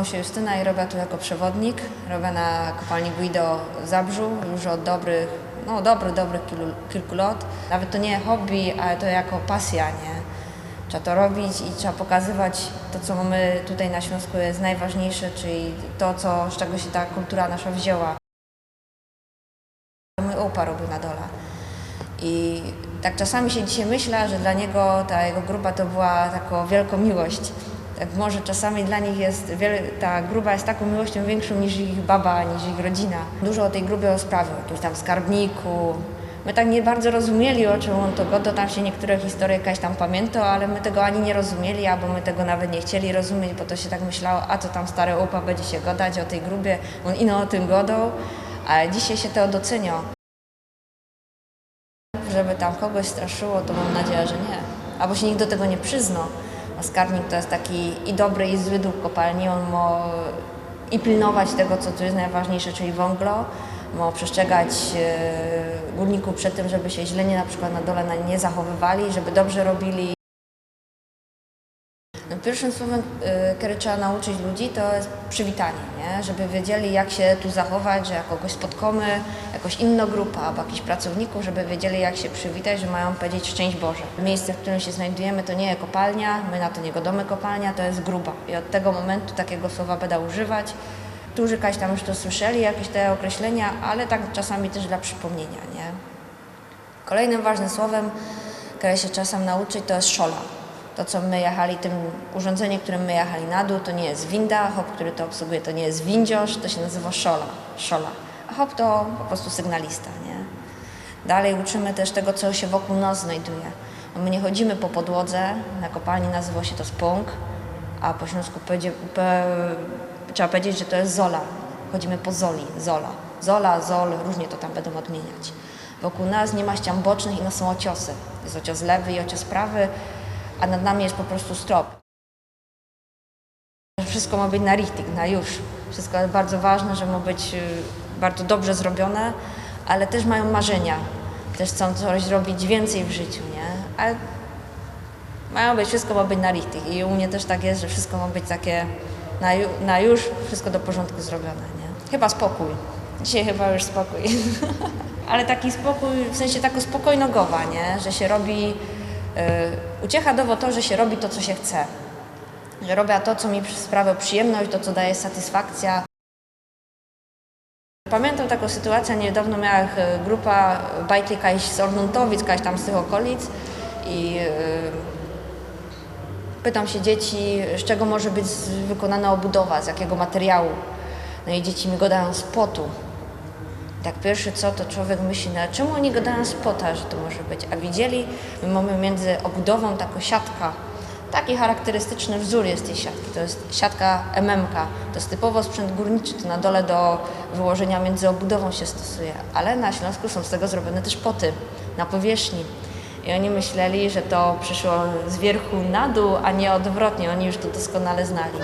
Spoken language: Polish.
się Justyna i robię tu jako przewodnik. Robię na kopalni Guido w Zabrzu już od dobrych kilku lat. Nawet to nie hobby, ale to jako pasja, nie? Trzeba to robić i trzeba pokazywać to, co mamy tutaj na Śląsku jest najważniejsze, czyli to, z czego się ta kultura nasza wzięła. Mój opa robił na dole. I tak czasami się dzisiaj myślę, że dla niego ta jego grupa to była taką wielką miłość. Tak może czasami dla nich ta grupa jest taką miłością większą niż ich baba, niż ich rodzina. Dużo o tej grupie rozprawiał, o jakimś tam skarbniku. My tak nie bardzo rozumieli, o czym on to godo, tam się niektóre historie jakaś tam pamiętał, ale my tego ani nie rozumieli, albo my tego nawet nie chcieli rozumieć, bo to się tak myślało, a to tam stary opa będzie się gadać o tej grupie, on ino o tym godał, ale dzisiaj się to docenia. Żeby tam kogoś straszyło, to mam nadzieję, że nie. Albo się nikt do tego nie przyznał. A skarbnik to jest taki i dobry, i zły duch kopalni. On ma i pilnować tego, co tu jest najważniejsze, czyli węgla. Ma przestrzegać górników przed tym, żeby się źle na przykład na dole nie zachowywali, żeby dobrze robili. Pierwszym słowem, które trzeba nauczyć ludzi, to jest przywitanie, nie? Żeby wiedzieli, jak się tu zachować, że jak kogoś spotkamy, jakąś inną grupę albo jakichś pracowników, żeby wiedzieli, jak się przywitać, że mają powiedzieć szczęść Boże. Miejsce, w którym się znajdujemy, to nie jest kopalnia, my na to nie godamy kopalnia, to jest gruba. I od tego momentu takiego słowa będę używać. Którzy tam już to słyszeli, jakieś te określenia, ale tak czasami też dla przypomnienia, nie? Kolejnym ważnym słowem, które się czasem nauczyć, to jest szola. To, co my jechali, tym urządzenie, którym my jechali na dół, to nie jest winda, hop, który to obsługuje, to nie jest windziarz, to się nazywa szola. A hop to po prostu sygnalista, nie? Dalej uczymy też tego, co się wokół nas znajduje. Bo my nie chodzimy po podłodze, na kopalni nazywa się to spąk, a po śląsku trzeba powiedzieć, że to jest zola. Chodzimy po zoli, zola, zol, różnie to tam będą odmieniać. Wokół nas nie ma ścian bocznych i no są ociosy. Jest ocios lewy i ocios prawy, a nad nami jest po prostu strop. Wszystko ma być na richtig, na już. Wszystko jest bardzo ważne, że ma być bardzo dobrze zrobione, ale też mają marzenia. Też chcą coś zrobić więcej w życiu, nie? Ale wszystko ma być na richtig. I u mnie też tak jest, że wszystko ma być takie na już, wszystko do porządku zrobione, nie? Chyba spokój. Dzisiaj chyba już spokój. Ale taki spokój, w sensie taka spokojnogowa, nie? Że się robi... uciecha dowo to, że się robi to, co się chce. Że robię to, co mi sprawia przyjemność, to, co daje satysfakcja. Pamiętam taką sytuację, niedawno miała grupa bajki jakaś z Ornuntowic, jakaś tam z tych okolic i pytam się dzieci, z czego może być wykonana obudowa, z jakiego materiału. No i dzieci mi gadają z płotu. Tak pierwsze co, to człowiek myśli, no czemu oni gadają z płota, że to może być? A widzieli, my mamy między obudową taką siatka. Taki charakterystyczny wzór jest tej siatki. To jest siatka MM-ka. To jest typowo sprzęt górniczy, to na dole do wyłożenia między obudową się stosuje. Ale na Śląsku są z tego zrobione też płoty na powierzchni. I oni myśleli, że to przyszło z wierchu na dół, a nie odwrotnie. Oni już to doskonale znali.